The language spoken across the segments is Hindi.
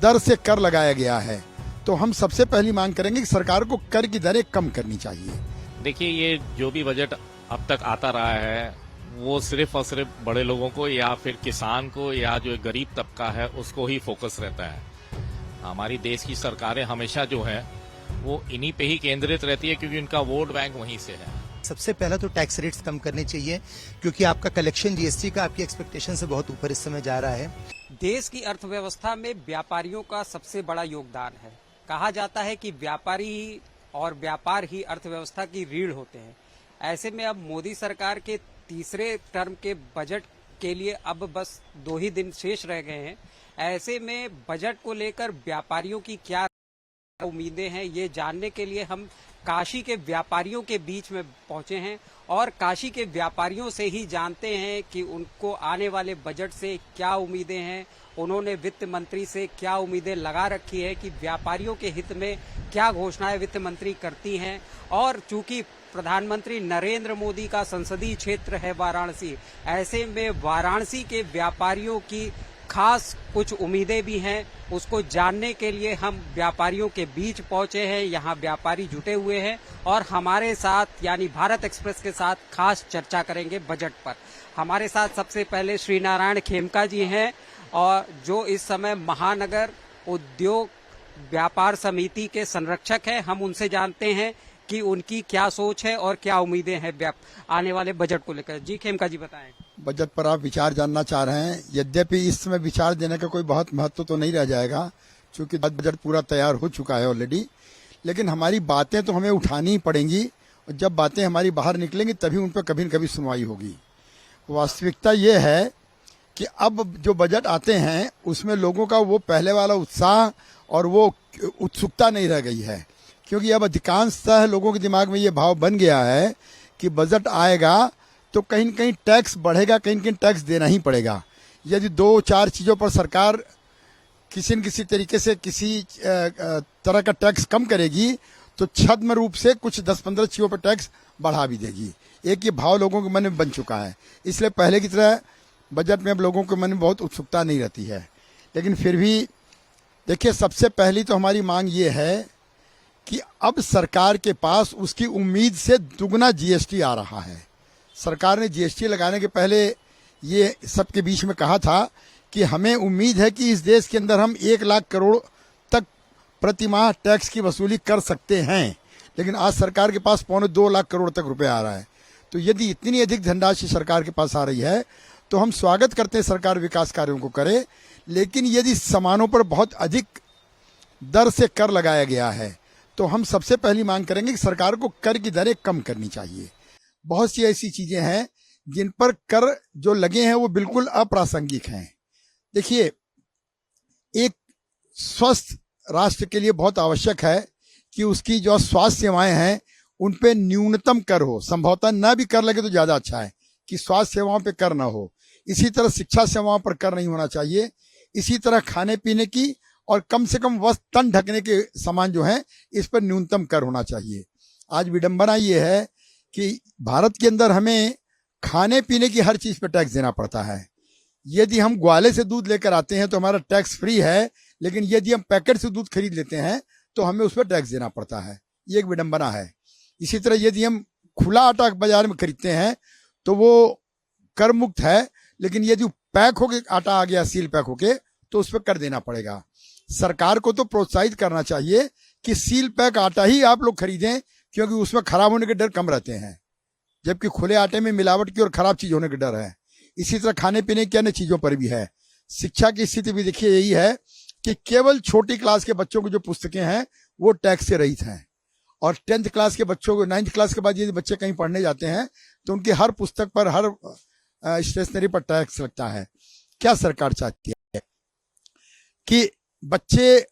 दर से कर लगाया गया है। तो हम सबसे पहली मांग करेंगे कि सरकार को कर की दरें कम करनी चाहिए। देखिए, ये जो भी बजट अब तक आता रहा है वो सिर्फ और सिर्फ बड़े लोगों को या फिर किसान को या जो गरीब तबका है उसको ही फोकस रहता है। हमारी देश की सरकारें हमेशा जो है वो इन्हीं पे ही केंद्रित रहती है क्योंकि उनका वोट बैंक वहीं से है। सबसे पहला तो टैक्स रेट्स कम करने चाहिए क्योंकि आपका कलेक्शन जीएसटी का आपकी एक्सपेक्टेशन से बहुत ऊपर इस समय जा रहा है। देश की अर्थव्यवस्था में व्यापारियों का सबसे बड़ा योगदान है। कहा जाता है कि व्यापारी ही और व्यापार ही अर्थव्यवस्था की रीढ़ होते हैं। ऐसे में अब मोदी सरकार के तीसरे टर्म के बजट के लिए अब बस 2 ही दिन शेष रह गए हैं। ऐसे में बजट को लेकर व्यापारियों की क्या उम्मीदें हैं, ये जानने के लिए हम काशी के व्यापारियों के बीच में पहुंचे हैं और काशी के व्यापारियों से ही जानते हैं कि उनको आने वाले बजट से क्या उम्मीदें हैं। उन्होंने वित्त मंत्री से क्या उम्मीदें लगा रखी है कि व्यापारियों के हित में क्या घोषणाएं वित्त मंत्री करती हैं। और चूंकि प्रधानमंत्री नरेंद्र मोदी का संसदीय क्षेत्र है वाराणसी, ऐसे में वाराणसी के व्यापारियों की खास कुछ उम्मीदें भी हैं। उसको जानने के लिए हम व्यापारियों के बीच पहुंचे हैं। यहाँ व्यापारी जुटे हुए हैं और हमारे साथ यानी भारत एक्सप्रेस के साथ खास चर्चा करेंगे बजट पर। हमारे साथ सबसे पहले श्री नारायण खेमका जी हैं और जो इस समय महानगर उद्योग व्यापार समिति के संरक्षक हैं। हम उनसे जानते हैं कि उनकी क्या सोच है और क्या उम्मीदें हैं आने वाले बजट को लेकर। जी खेमका जी बताएं। बजट पर आप विचार जानना चाह रहे हैं। यद्यपि इस समय विचार देने का कोई बहुत महत्व तो नहीं रह जाएगा क्योंकि बजट पूरा तैयार हो चुका है ऑलरेडी, लेकिन हमारी बातें तो हमें उठानी ही पड़ेंगी और जब बातें हमारी बाहर निकलेंगी तभी उन पर कभी न कभी सुनवाई होगी। वास्तविकता ये है कि अब जो बजट आते हैं उसमें लोगों का वो पहले वाला उत्साह और वो उत्सुकता नहीं रह गई है क्योंकि अब अधिकांशतः लोगों के दिमाग में ये भाव बन गया है कि बजट आएगा तो कहीं न कहीं टैक्स बढ़ेगा, कहीं न कहीं टैक्स देना ही पड़ेगा। यदि 2-4 चीज़ों पर सरकार किसी न किसी तरीके से किसी तरह का टैक्स कम करेगी तो छद्म रूप से कुछ 10-15 चीज़ों पर टैक्स बढ़ा भी देगी। एक ये भाव लोगों के मन में बन चुका है, इसलिए पहले की तरह बजट में अब लोगों के मन में बहुत उत्सुकता नहीं रहती है। लेकिन फिर भी देखिए, सबसे पहली तो हमारी मांग ये है कि अब सरकार के पास उसकी उम्मीद से दुगना जीएसटी आ रहा है। सरकार ने जीएसटी लगाने के पहले ये सबके बीच में कहा था कि हमें उम्मीद है कि इस देश के अंदर हम 1 लाख करोड़ तक प्रति माह टैक्स की वसूली कर सकते हैं, लेकिन आज सरकार के पास 1.25-2 लाख करोड़ तक रुपए आ रहा है। तो यदि इतनी अधिक धनराशि सरकार के पास आ रही है तो हम स्वागत करते हैं सरकार विकास कार्यों को करे, लेकिन यदि सामानों पर बहुत अधिक दर से कर लगाया गया है तो हम सबसे पहली मांग करेंगे कि सरकार को कर की दरें कम करनी चाहिए। बहुत सी ऐसी चीजें हैं जिन पर कर जो लगे हैं वो बिल्कुल अप्रासंगिक हैं। देखिए, एक स्वस्थ राष्ट्र के लिए बहुत आवश्यक है कि उसकी जो स्वास्थ्य सेवाएं हैं उन पे न्यूनतम कर हो, संभवतः न भी कर लगे तो ज्यादा अच्छा है कि स्वास्थ्य सेवाओं पे कर ना हो। इसी तरह शिक्षा सेवाओं पर कर नहीं होना चाहिए। इसी तरह खाने पीने की और कम से कम वस्त्र तन ढकने के सामान जो है इस पर न्यूनतम कर होना चाहिए। आज विडंबना ये है कि भारत के अंदर हमें खाने पीने की हर चीज पर टैक्स देना पड़ता है। यदि हम ग्वाले से दूध लेकर आते हैं तो हमारा टैक्स फ्री है, लेकिन यदि हम पैकेट से दूध खरीद लेते हैं तो हमें उस पर टैक्स देना पड़ता है। ये एक विडंबना है। इसी तरह यदि हम खुला आटा बाजार में खरीदते हैं तो वो कर मुक्त है, लेकिन यदि पैक होके आटा आ गया सील पैक होके तो उस पर कर देना पड़ेगा। सरकार को तो प्रोत्साहित करना चाहिए कि सील पैक आटा ही आप लोग खरीदें क्योंकि उसमें खराब होने के डर कम रहते हैं, जबकि खुले आटे में मिलावट की और खराब चीज होने का डर है। इसी तरह खाने पीने की अन्य चीजों पर भी है। शिक्षा की स्थिति भी देखिए यही है कि केवल छोटी क्लास के बच्चों की जो पुस्तकें हैं वो टैक्स से रहित हैं और 10th क्लास के बच्चों को 9th क्लास के बाद यदि बच्चे कहीं पढ़ने जाते हैं तो उनकी हर पुस्तक पर, हर स्टेशनरी पर टैक्स लगता है। क्या सरकार चाहती है कि बच्चे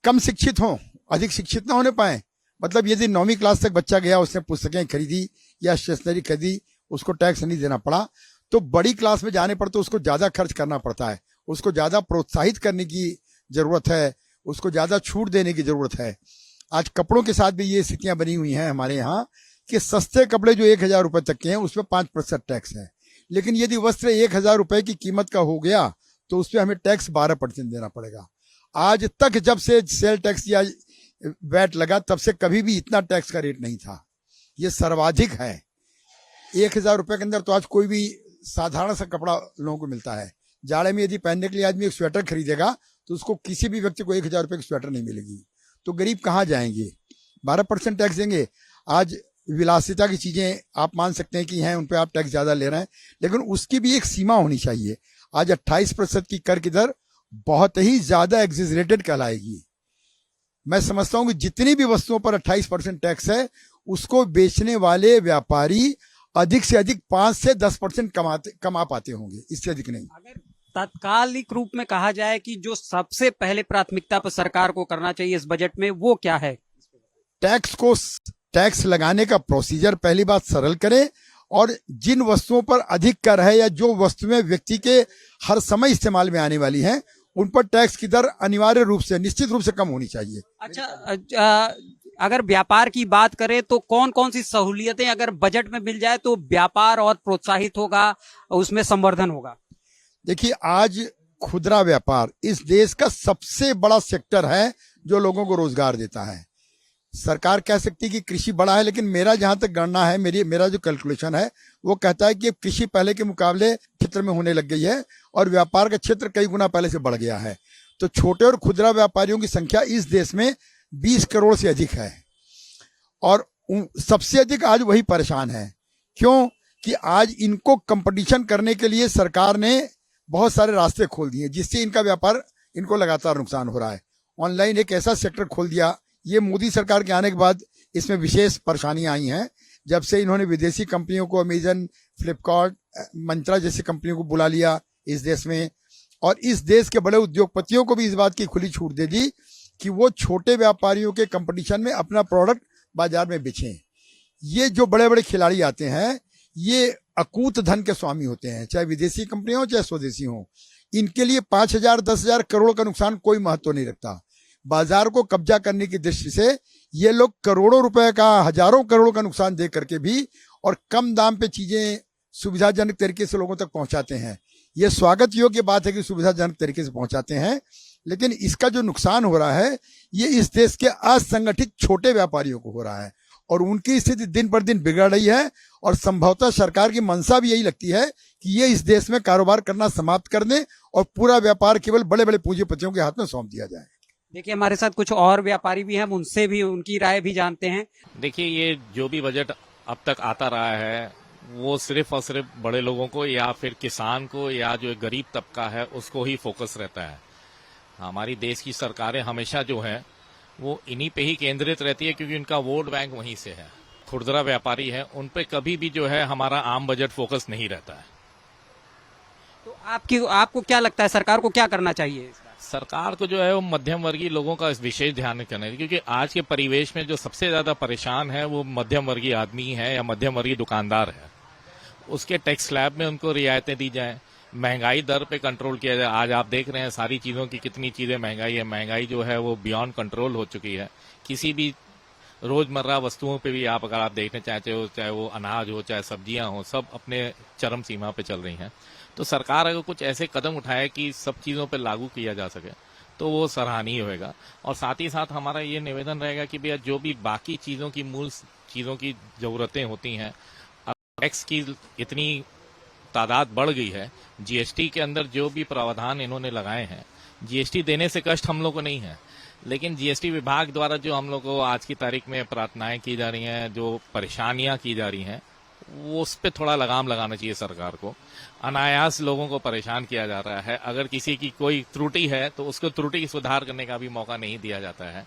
कम शिक्षित हों, अधिक शिक्षित ना होने पाए? मतलब यदि 9वीं क्लास तक बच्चा गया, उसने पुस्तकें खरीदी या स्टेशनरी खरीदी, उसको टैक्स नहीं देना पड़ा, तो बड़ी क्लास में जाने पर तो उसको ज्यादा खर्च करना पड़ता है, उसको ज्यादा प्रोत्साहित करने की जरूरत है, उसको ज्यादा छूट देने की जरूरत है। आज कपड़ों के साथ भी ये स्थितियां बनी हुई हैं हमारे यहाँ कि सस्ते कपड़े जो 1000 रुपए तक के हैं उसमें 5% टैक्स है, लेकिन यदि वस्त्र 1000 रुपए की कीमत का हो गया तो उस पर हमें टैक्स 12% देना पड़ेगा। आज तक जब से सेल टैक्स या वैट लगा तब से कभी भी इतना टैक्स का रेट नहीं था। ये सर्वाधिक है। 1,000 रुपए के अंदर तो आज कोई भी साधारण सा कपड़ा लोगों को मिलता है। जाड़े में यदि पहनने के लिए आदमी एक स्वेटर खरीदेगा तो उसको किसी भी व्यक्ति को 1,000 रुपए की स्वेटर नहीं मिलेगी। तो गरीब कहाँ जाएंगे? 12% टैक्स देंगे। आज विलासिता की चीजें आप मान सकते हैं कि हैं, उन पे आप टैक्स ज्यादा ले रहे हैं, लेकिन उसकी भी एक सीमा होनी चाहिए। आज 28% की कर की दर बहुत ही ज्यादा एग्जिजरेटेड कहलाएगी। मैं समझता हूं कि जितनी भी वस्तुओं पर 28% टैक्स है उसको बेचने वाले व्यापारी अधिक से अधिक 5 से 10% कमा पाते होंगे, इससे अधिक नहीं। अगर तात्कालिक रूप में कहा जाए कि जो सबसे पहले प्राथमिकता पर सरकार को करना चाहिए इस बजट में, वो क्या है? टैक्स लगाने का प्रोसीजर पहली बात सरल करें, और जिन वस्तुओं पर अधिक कर है या जो वस्तुएं व्यक्ति के हर समय इस्तेमाल में आने वाली हैं उन पर टैक्स की दर अनिवार्य रूप से निश्चित रूप से कम होनी चाहिए। अच्छा, अगर व्यापार की बात करें तो कौन कौन सी सहूलियतें अगर बजट में मिल जाए तो व्यापार और प्रोत्साहित होगा, उसमें संवर्धन होगा? देखिए, आज खुदरा व्यापार इस देश का सबसे बड़ा सेक्टर है जो लोगों को रोजगार देता है। सरकार कह सकती है कि कृषि बड़ा है, लेकिन मेरा जहां तक गणना है, मेरा जो कैलकुलेशन है वो कहता है कि कृषि पहले के मुकाबले क्षेत्र में होने लग गई है और व्यापार का क्षेत्र कई गुना पहले से बढ़ गया है। तो छोटे और खुदरा व्यापारियों की संख्या इस देश में 20 करोड़ से अधिक है, और सबसे अधिक आज वही परेशान है। क्यों? कि आज इनको कंपटीशन करने के लिए सरकार ने बहुत सारे रास्ते खोल दिए, जिससे इनका व्यापार इनको लगातार नुकसान हो रहा है। ऑनलाइन एक ऐसा सेक्टर खोल दिया, ये मोदी सरकार के आने के बाद इसमें विशेष परेशानियां आई हैं। जब से इन्होंने विदेशी कंपनियों को, अमेजन, फ्लिपकार्ट, मंत्रा जैसी कंपनियों को बुला लिया इस देश में, और इस देश के बड़े उद्योगपतियों को भी इस बात की खुली छूट दे दी कि वो छोटे व्यापारियों के कंपटीशन में अपना प्रोडक्ट बाजार में बेचें। ये जो बड़े बड़े खिलाड़ी आते हैं ये अकूत धन के स्वामी होते हैं, चाहे विदेशी कंपनी हो चाहे स्वदेशी हो। इनके लिए 5,000 10,000 करोड़ का नुकसान कोई महत्व नहीं रखता। बाजार को कब्जा करने की दृष्टि से ये लोग करोड़ों रुपए का, हजारों करोड़ का नुकसान दे करके भी और कम दाम पे चीजें सुविधाजनक तरीके से लोगों तक पहुंचाते हैं। ये स्वागत योग्य बात है कि सुविधाजनक तरीके से पहुंचाते हैं, लेकिन इसका जो नुकसान हो रहा है ये इस देश के असंगठित छोटे व्यापारियों को हो रहा है, और उनकी स्थिति दिन पर दिन बिगड़ रही है। और संभवतः सरकार की मंशा भी यही लगती है कि ये इस देश में कारोबार करना समाप्त कर दें और पूरा व्यापार केवल बड़े बड़े पूंजीपतियों के हाथ में सौंप दिया जाए। देखिए, हमारे साथ कुछ और व्यापारी भी हैं, हम उनसे भी उनकी राय भी जानते हैं। देखिए, ये जो भी बजट अब तक आता रहा है वो सिर्फ और सिर्फ बड़े लोगों को या फिर किसान को या जो गरीब तबका है उसको ही फोकस रहता है। हमारी देश की सरकारें हमेशा जो है वो इन्हीं पे ही केंद्रित रहती है, क्योंकि उनका वोट बैंक वहीं से है। खुदरा व्यापारी है, उन पे कभी भी जो है हमारा आम बजट फोकस नहीं रहता है। तो आपको क्या लगता है, सरकार को क्या करना चाहिए? सरकार को जो है वो मध्यम वर्गीय लोगों का विशेष ध्यान रखना है, क्योंकि आज के परिवेश में जो सबसे ज्यादा परेशान है वो मध्यम वर्गीय आदमी है या मध्यम वर्गीय दुकानदार है। उसके टैक्स स्लैब में उनको रियायतें दी जाएं, महंगाई दर पे कंट्रोल किया जाए। आज आप देख रहे हैं सारी चीजों की कितनी चीजें महंगाई है। महंगाई जो है वो बियॉन्ड कंट्रोल हो चुकी है। किसी भी रोजमर्रा वस्तुओं पे भी आप अगर आप देखना चाहते हो, चाहे वो अनाज हो चाहे सब्जियां हो, सब अपने चरम सीमा पे चल रही हैं। तो सरकार अगर कुछ ऐसे कदम उठाए कि सब चीजों पे लागू किया जा सके तो वो सराहनीय होगा। और साथ ही साथ हमारा ये निवेदन रहेगा कि भैया जो भी बाकी चीजों की मूल चीजों की जरूरतें होती हैं, टैक्स की इतनी तादाद बढ़ गई है, जीएसटी के अंदर जो भी प्रावधान इन्होंने लगाए हैं, जीएसटी देने से कष्ट हम लोग को नहीं है, लेकिन जीएसटी विभाग द्वारा जो हम लोग को आज की तारीख में प्रार्थनाएं की जा रही हैं, जो परेशानियां की जा रही हैं, वो उस पर थोड़ा लगाम लगाना चाहिए सरकार को। अनायास लोगों को परेशान किया जा रहा है। अगर किसी की कोई त्रुटि है तो उसको त्रुटि सुधार करने का भी मौका नहीं दिया जाता है।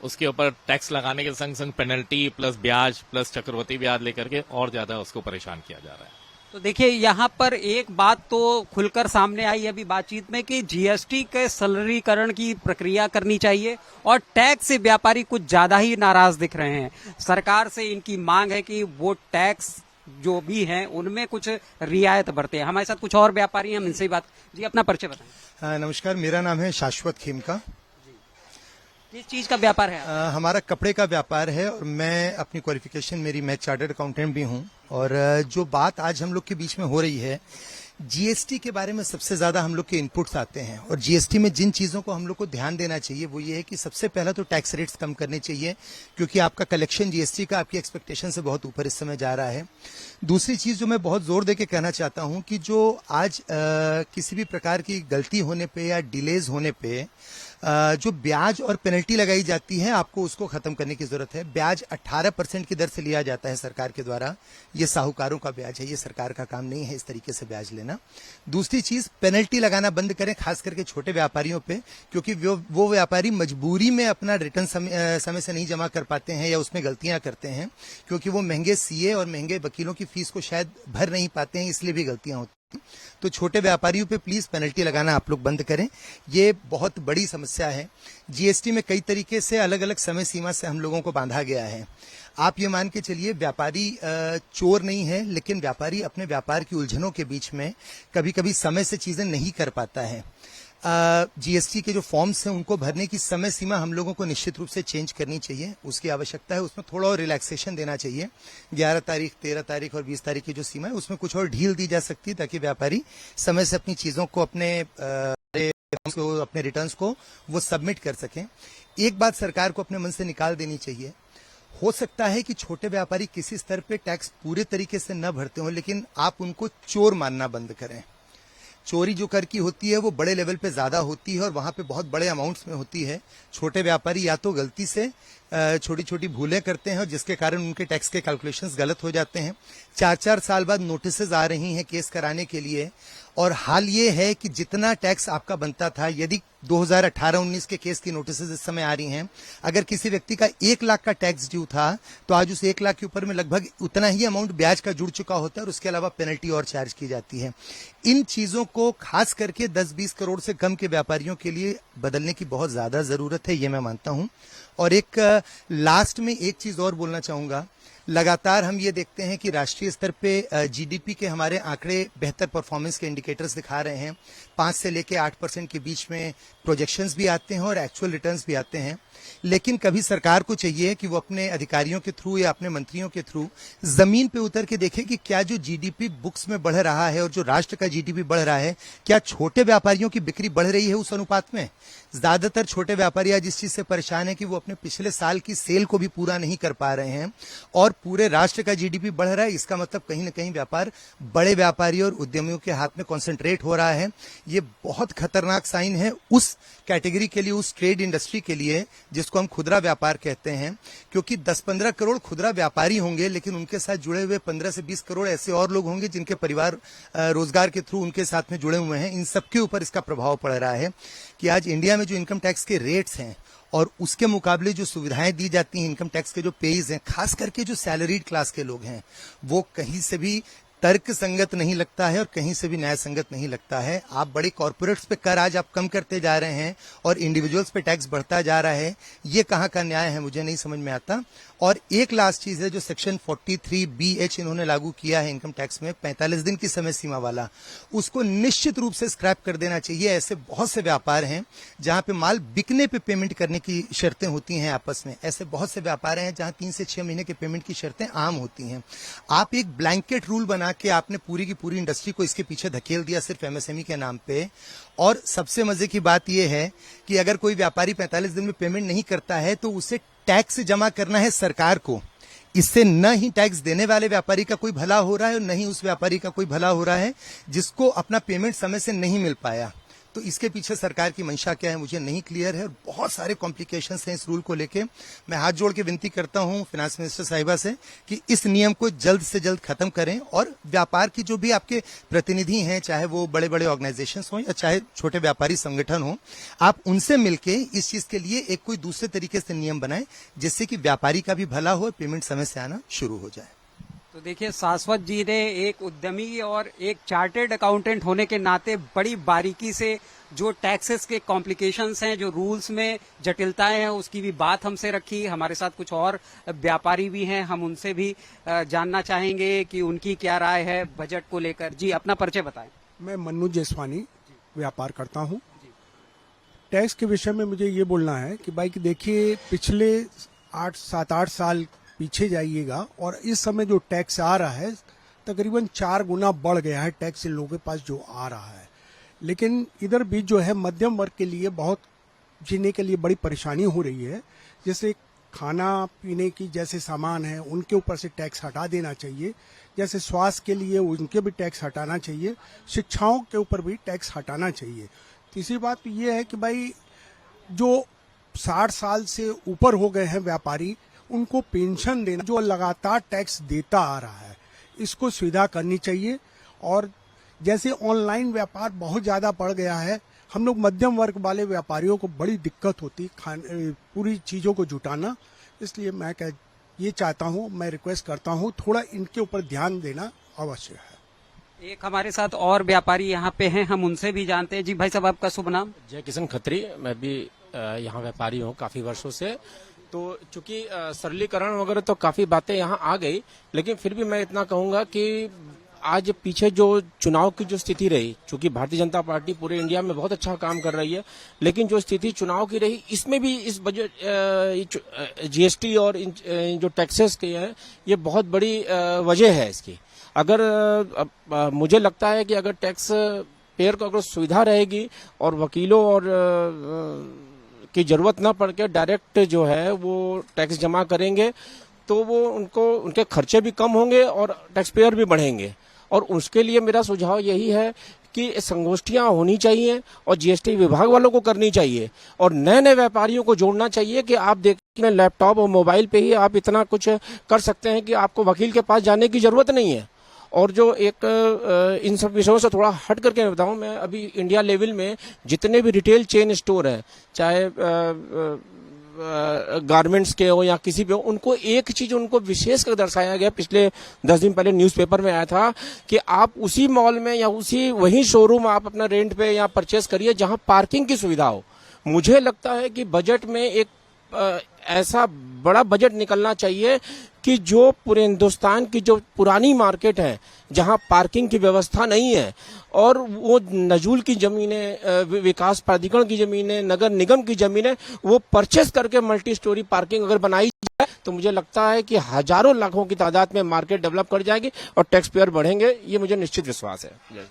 उसके ऊपर टैक्स लगाने के संग संग पेनल्टी प्लस ब्याज प्लस चक्रवृद्धि ब्याज लेकर के और ज्यादा उसको परेशान किया जा रहा है। तो देखिए, यहाँ पर एक बात तो खुलकर सामने आई अभी बातचीत में कि जीएसटी के सरलीकरण की प्रक्रिया करनी चाहिए, और टैक्स से व्यापारी कुछ ज्यादा ही नाराज दिख रहे हैं। सरकार से इनकी मांग है कि वो टैक्स जो भी हैं उनमें कुछ रियायत बरते हैं। हमारे साथ कुछ और व्यापारी हैं, हम इनसे ही बात। जी, अपना परिचय बताएं। नमस्कार, मेरा नाम है शाश्वत खेमका। किस चीज का व्यापार है? हमारा कपड़े का व्यापार है, और मैं अपनी क्वालिफिकेशन, मैं चार्टर्ड अकाउंटेंट भी हूं। और जो बात आज हम लोग के बीच में हो रही है जीएसटी के बारे में सबसे ज्यादा हम लोग के इनपुट्स आते हैं और जीएसटी में जिन चीजों को हम लोग को ध्यान देना चाहिए वो ये है कि सबसे पहला तो टैक्स रेट्स कम करने चाहिए, क्योंकि आपका कलेक्शन जीएसटी का आपकी एक्सपेक्टेशन से बहुत ऊपर इस समय जा रहा है। दूसरी चीज जो मैं बहुत जोर दे के कहना चाहता हूं कि जो आज किसी भी प्रकार की गलती होने पे या डिलेज होने पे जो ब्याज और पेनल्टी लगाई जाती है, आपको उसको खत्म करने की जरूरत है। ब्याज 18% की दर से लिया जाता है सरकार के द्वारा। ये साहूकारों का ब्याज है, ये सरकार का काम नहीं है इस तरीके से ब्याज लेना। दूसरी चीज, पेनल्टी लगाना बंद करें, खास करके छोटे व्यापारियों पे, क्योंकि वो व्यापारी मजबूरी में अपना रिटर्न समय से नहीं जमा कर पाते हैं या उसमें गलतियां करते हैं, क्योंकि वो महंगे सीए और महंगे वकीलों की फीस को शायद भर नहीं पाते हैं, इसलिए भी गलतियां होती हैं। तो छोटे व्यापारियों पे प्लीज पेनल्टी लगाना आप लोग बंद करें, ये बहुत बड़ी समस्या है। जीएसटी में कई तरीके से अलग अलग समय सीमा से हम लोगों को बांधा गया है। आप ये मान के चलिए, व्यापारी चोर नहीं है, लेकिन व्यापारी अपने व्यापार की उलझनों के बीच में कभी कभी समय से चीजें नहीं कर पाता है। जीएसटी के जो फॉर्म्स हैं उनको भरने की समय सीमा हम लोगों को निश्चित रूप से चेंज करनी चाहिए, उसकी आवश्यकता है। उसमें थोड़ा और रिलैक्सेशन देना चाहिए। 11 तारीख, 13 तारीख और 20 तारीख की जो सीमा है उसमें कुछ और ढील दी जा सकती है, ताकि व्यापारी समय से अपनी चीजों को, अपने रिटर्न्स को वो सबमिट कर सकें। एक बात सरकार को अपने मन से निकाल देनी चाहिए। हो सकता है कि छोटे व्यापारी किसी स्तर पे टैक्स पूरे तरीके से न भरते हो, लेकिन आप उनको चोर मानना बंद करें। चोरी जो कर की होती है वो बड़े लेवल पे ज्यादा होती है और वहां पे बहुत बड़े अमाउंट्स में होती है। छोटे व्यापारी या तो गलती से छोटी छोटी भूलें करते हैं और जिसके कारण उनके टैक्स के कैलकुलेशंस गलत हो जाते हैं। 4-4 साल बाद नोटिसेज आ रही हैं केस कराने के लिए, और हाल ये है कि जितना टैक्स आपका बनता था, यदि 2018-19 के केस की नोटिसेज इस समय आ रही हैं, अगर किसी व्यक्ति का 1 लाख का टैक्स ड्यू था तो आज उस 1 लाख के ऊपर में लगभग उतना ही अमाउंट ब्याज का जुड़ चुका होता है और उसके अलावा पेनल्टी और चार्ज की जाती है। इन चीजों को खास करके 10-20 करोड़ से कम के व्यापारियों के लिए बदलने की बहुत ज्यादा जरूरत है, ये मैं मानता हूं। और एक लास्ट में एक चीज और बोलना चाहूंगा। लगातार हम ये देखते हैं कि राष्ट्रीय स्तर पे जीडीपी के हमारे आंकड़े बेहतर परफॉर्मेंस के इंडिकेटर्स दिखा रहे हैं। 5 से लेके 8% के बीच में प्रोजेक्शंस भी आते हैं और एक्चुअल रिटर्न्स भी आते हैं। लेकिन कभी सरकार को चाहिए कि वो अपने अधिकारियों के थ्रू या अपने मंत्रियों के थ्रू जमीन पे उतर के देखे कि क्या जो जीडीपी बुक्स में बढ़ रहा है और जो राष्ट्र का जीडीपी बढ़ रहा है, क्या छोटे व्यापारियों की बिक्री बढ़ रही है उस अनुपात में। ज्यादातर छोटे व्यापारी आज इस चीज से परेशान है कि वो अपने पिछले साल की सेल को भी पूरा नहीं कर पा रहे हैं और पूरे राष्ट्र का जीडीपी बढ़ रहा है। इसका मतलब कहीं ना कहीं व्यापार बड़े व्यापारी और उद्यमियों के हाथ में कॉन्सेंट्रेट हो रहा है। ये बहुत खतरनाक साइन है उस कैटेगरी के लिए, उस ट्रेड इंडस्ट्री के लिए जिसको हम खुदरा व्यापार कहते हैं, क्योंकि 10-15 करोड़ खुदरा व्यापारी होंगे, लेकिन उनके साथ जुड़े हुए 15 से 20 करोड़ ऐसे और लोग होंगे जिनके परिवार रोजगार के थ्रू उनके साथ में जुड़े हुए हैं। इन सबके ऊपर इसका प्रभाव पड़ रहा है कि आज इंडिया में जो इनकम टैक्स के रेट्स हैं और उसके मुकाबले जो सुविधाएं दी जाती हैं इनकम टैक्स के जो पेज हैं, खास करके जो सैलरीड क्लास के लोग हैं, वो कहीं से भी तर्क संगत नहीं लगता है और कहीं से भी न्याय संगत नहीं लगता है। आप बड़े कॉर्पोरेट्स पे कर आज आप कम करते जा रहे हैं और इंडिविजुअल्स पे टैक्स बढ़ता जा रहा है। ये कहाँ का न्याय है, मुझे नहीं समझ में आता। और एक लास्ट चीज है, जो सेक्शन 43BH इन्होंने लागू किया है इनकम टैक्स में, 45 दिन की समय सीमा वाला, उसको निश्चित रूप से स्क्रैप कर देना चाहिए। ऐसे बहुत से व्यापार हैं जहां पे माल बिकने पे पेमेंट करने की शर्तें होती हैं आपस में। ऐसे बहुत से व्यापार हैं जहां 3 से 6 महीने के पेमेंट की शर्तें आम होती हैं। आप एक ब्लैंकेट रूल बना के आपने पूरी की पूरी इंडस्ट्री को इसके पीछे धकेल दिया सिर्फ एमएसएमई के नाम पे। और सबसे मजे की बात यह है कि अगर कोई व्यापारी 45 दिन में पेमेंट नहीं करता है तो उसे टैक्स जमा करना है सरकार को। इससे न ही टैक्स देने वाले व्यापारी का कोई भला हो रहा है और न ही उस व्यापारी का कोई भला हो रहा है जिसको अपना पेमेंट समय से नहीं मिल पाया। तो इसके पीछे सरकार की मंशा क्या है मुझे नहीं क्लियर है और बहुत सारे कॉम्प्लिकेशंस हैं इस रूल को लेके। मैं हाथ जोड़ के विनती करता हूं फाइनेंस मिनिस्टर साहिबा से कि इस नियम को जल्द से जल्द खत्म करें और व्यापार की जो भी आपके प्रतिनिधि हैं, चाहे वो बड़े बड़े ऑर्गेनाइजेशंस हों या चाहे छोटे व्यापारी संगठन हो, आप उनसे मिलके इस चीज के लिए एक कोई दूसरे तरीके से नियम बनाएं जिससे कि व्यापारी का भी भला हो, पेमेंट समय से आना शुरू हो जाए। तो देखिए, शाश्वत जी ने एक उद्यमी और एक चार्टेड अकाउंटेंट होने के नाते बड़ी बारीकी से जो टैक्सेस के कॉम्प्लिकेशंस हैं, जो रूल्स में जटिलताएं हैं, उसकी भी बात हमसे रखी। हमारे साथ कुछ और व्यापारी भी हैं, हम उनसे भी जानना चाहेंगे कि उनकी क्या राय है बजट को लेकर। जी, अपना परिचय बताएं। मैं मन्नू जैसवानी व्यापार करता हूं। टैक्स के विषय में मुझे ये बोलना है कि भाई देखिए, पिछले 7-8 साल पीछे जाइएगा और इस समय जो टैक्स आ रहा है तकरीबन 4 गुना बढ़ गया है टैक्स इन लोगों के पास जो आ रहा है। लेकिन इधर भी जो है मध्यम वर्ग के लिए बहुत जीने के लिए बड़ी परेशानी हो रही है। जैसे खाना पीने की जैसे सामान है उनके ऊपर से टैक्स हटा देना चाहिए, जैसे स्वास्थ्य के लिए उनके भी टैक्स हटाना चाहिए, शिक्षाओं के ऊपर भी टैक्स हटाना चाहिए। तीसरी बात तो ये है कि भाई जो 60 साल से ऊपर हो गए हैं व्यापारी, उनको पेंशन देना, जो लगातार टैक्स देता आ रहा है, इसको सुविधा करनी चाहिए। और जैसे ऑनलाइन व्यापार बहुत ज़्यादा बढ़ गया है, हम लोग मध्यम वर्ग वाले व्यापारियों को बड़ी दिक्कत होती पूरी चीज़ों को जुटाना। इसलिए मैं ये चाहता हूँ, मैं रिक्वेस्ट करता हूँ, थोड़ा इनके ऊपर ध्यान देना अवश्य है। एक हमारे साथ और व्यापारी यहाँ पे हैं, हम उनसे भी जानते हैं। जी भाई साहब, आपका शुभ नाम? जय किशन खत्री। मैं भी यहाँ व्यापारी हूँ काफी वर्षों से। तो चूंकि सरलीकरण वगैरह तो काफी बातें यहाँ आ गई, लेकिन फिर भी मैं इतना कहूंगा कि आज पीछे जो चुनाव की जो स्थिति रही, चूंकि भारतीय जनता पार्टी पूरे इंडिया में बहुत अच्छा काम कर रही है, लेकिन जो स्थिति चुनाव की रही, इसमें भी इस बजट जीएसटी और जो टैक्सेस के हैं, ये बहुत बड़ी वजह है इसकी। अगर मुझे लगता है कि अगर टैक्स पेयर को अगर सुविधा रहेगी और वकीलों और की जरूरत ना पड़ के डायरेक्ट जो है वो टैक्स जमा करेंगे, तो वो उनके खर्चे भी कम होंगे और टैक्स पेयर भी बढ़ेंगे। और उसके लिए मेरा सुझाव यही है कि संगोष्ठियां होनी चाहिए और जीएसटी विभाग वालों को करनी चाहिए और नए नए व्यापारियों को जोड़ना चाहिए कि आप देखिए लैपटॉप और मोबाइल पे ही आप इतना कुछ कर सकते हैं कि आपको वकील के पास जाने की जरूरत नहीं है। और जो एक इन सब विषयों से थोड़ा हट करके मैं बताऊं, मैं अभी इंडिया लेवल में जितने भी रिटेल चेन स्टोर हैं, चाहे गारमेंट्स के हो या किसी पे हो, उनको एक चीज उनको विशेष कर दर्शाया गया, पिछले 10 दिन पहले न्यूज़पेपर में आया था कि आप उसी मॉल में या वही शोरूम आप अपना रेंट पे या परचेस करिए जहां पार्किंग की सुविधा हो। मुझे लगता है कि बजट में एक ऐसा बड़ा बजट निकलना चाहिए कि जो पूरे हिंदुस्तान की जो पुरानी मार्केट है जहां पार्किंग की व्यवस्था नहीं है और वो नजूल की जमीनें, विकास प्राधिकरण की जमीनें, नगर निगम की जमीनें, वो परचेस करके मल्टी स्टोरी पार्किंग अगर बनाई जाए तो मुझे लगता है कि हजारों लाखों की तादाद में मार्केट डेवलप कर जाएगी और टैक्स पेयर बढ़ेंगे। ये मुझे निश्चित विश्वास है।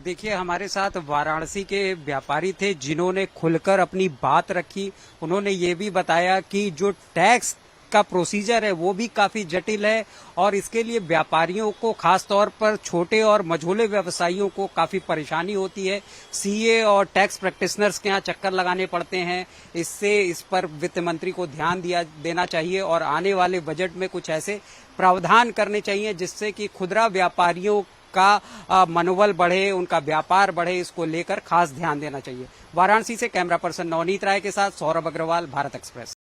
देखिए, हमारे साथ वाराणसी के व्यापारी थे जिन्होंने खुलकर अपनी बात रखी। उन्होंने ये भी बताया कि जो टैक्स का प्रोसीजर है वो भी काफी जटिल है और इसके लिए व्यापारियों को, खास तौर पर छोटे और मझोले व्यवसायियों को काफी परेशानी होती है। सीए और टैक्स प्रैक्टिशनर्स के यहाँ चक्कर लगाने पड़ते हैं। इस पर वित्त मंत्री को ध्यान देना चाहिए और आने वाले बजट में कुछ ऐसे प्रावधान करने चाहिए जिससे कि खुदरा व्यापारियों का मनोबल बढ़े, उनका व्यापार बढ़े। इसको लेकर खास ध्यान देना चाहिए। वाराणसी से कैमरा पर्सन नवनीत राय के साथ सौरभ अग्रवाल, भारत एक्सप्रेस।